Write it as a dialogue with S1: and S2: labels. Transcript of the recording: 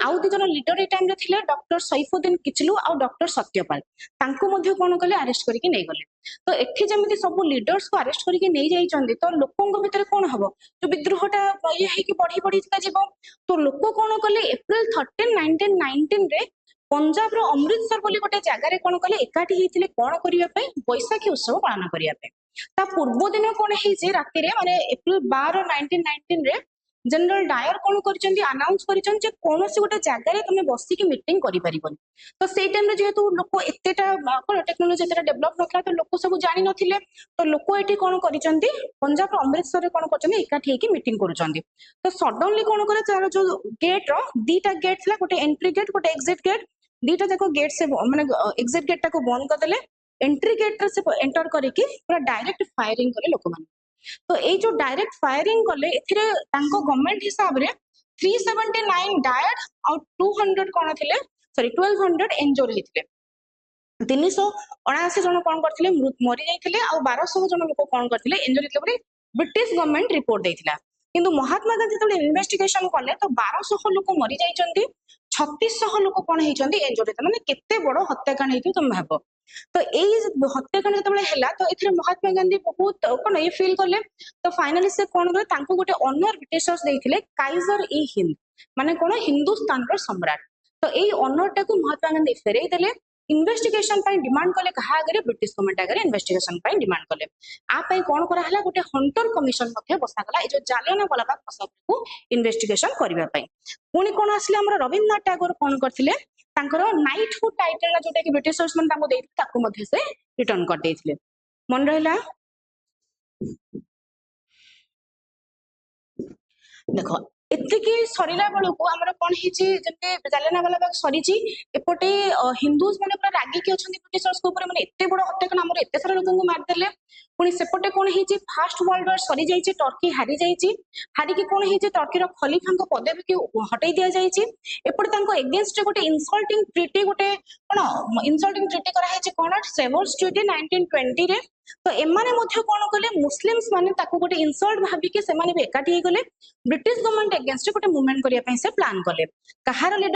S1: आउ दु जन लीडर ए टाइम रे थिले डॉक्टर सैफुद्दीन किचलू आ डॉक्टर सत्यपाल तांको मध्ये कोन कले अरेस्ट करके नै गले। तो एठी जेमिति सब लीडर्स को अरेस्ट करके नै जाई चंदी तो लोकंग भितर कोन हबो जो विद्रोहटा ये है कि बढ़ी बढ़ी जीवो। तो लोक कोन कले एप्रिल 13 1919 रे पंजाब रो अमृतसर बोली गोटे जगह रे कोन कले एकाठी हेतिले कोन करिया पे बैसाखी उत्सव पालन करिया पे। ता पूर्व दिन कोन हे जे राति रे माने एप्रिल 12 1919 रे जनरल डायर कोन करचंदी अनाउंस करचन जे कोनोसी गोटे जगह रे तुमे बसी की मीटिंग करि परिबन। तो सेई टाइम रे जेहेतु लोक एतेटा कोन टेक्नोलॉजी एतेटा डेवलप नथला तो लोक सब जानि नथिले। तो लोक एठी कोन करिचंदी पंजाब रो अमृतसर रे कोन करचंदी एकाठी हेकी मीटिंग करूचंदी। तो सडनली कोन करे तार जो गेट रो दीटा गेट थला गोटे एंट्री गेट गोटे एग्जिट गेट दीटा जाको गेट से माने एग्जिट गेट टाको बंद कर देले एंट्री गेट रे से एंटर करिकी पूरा डायरेक्ट फायरिंग करे लोक मान। तो ए जो डायरेक्ट फायरिंग कले एथिरे तांको गवर्नमेंट हिसाब रे 379 डायड और 200 कोन थिले सॉरी 1200 इंजोर हेथिले। 379 जन कोन करथिले मरि जाइथिले आ 1200 जन लोक कोन करथिले इंजोर हेथिले बोले ब्रिटिश गवर्नमेंट रिपोर्ट देथिला। किंतु महात्मा गांधी तबले इन्वेस्टिगेशन कले तो 1200 लोक मरि जाइचंती 3600 लोक कोन हेचंती इंजोर हेता माने केते बड़ हत्याकांड हेतु तुम भाबो। तो एई हत्याकांड जतबेले हैला तो एथिरे महात्मा गांधी बहुत कोन ए फील करले। तो फाइनली से कोन करे तांको गोटे ऑनर ब्रिटिशर्स देथिले काइजर ई हिंद माने कोन हिंदुस्तान रो सम्राट। तो एई ऑनर टाको महात्मा गांधी फेरै देले इन्वेस्टिगेशन पई डिमांड कले कहा आगे ब्रिटिश गवर्नमेंट आगे इन्वेस्टिगेशन पई डिमांड कले। आ पई कोन करा हला गोटे हंटर कमिशन मध्ये बसा गला ए जो जालियानवाला बाग मसाकर को इन्वेस्टिगेशन करबा पई। पुनी कोन आसले हमर रविन्द्रनाथ टैगोर कोन करथिले तांकर नाइटहुड टाइटल जोटा कि ब्रिटिशर्स मन तांको देइ ताको मध्ये से रिटर्न कर देथिले। मन रहला देखो एतिकी सरिला बेलू आमर कौन जालियानवाला बाग सरी एपटे हिंदूज मैंने पूरा रागी की अच्छा ब्रिटिशर्स मैंने एत बड़ हत्याकांड आम एत सारा लोक मारिदेले। पुणी सेपटे कौन है फास्ट वर्ल्ड वार सरी जाइए टर्की हारी जाइए हारिकी कौन है टर्कीर खलीफा पदवी की हटई दि जाइए। एपटे एगेन्स्ट गोटे इनसल्टिंग ट्रिटी गोटे कौन इनसल्टिंग ट्रिटी कराई कौन सेवर्स ट्रिटी 1920 रे। तो एमाने मध्य कौन कले मुस्लिम्स माने ताको गोटे इनसल्ट भाबिके सेमाने भी एकाठी गले ब्रिटिश गवर्नमेंट एगेन्स्ट गोटे मूवमेंट करिया पे से प्लान कले। कहार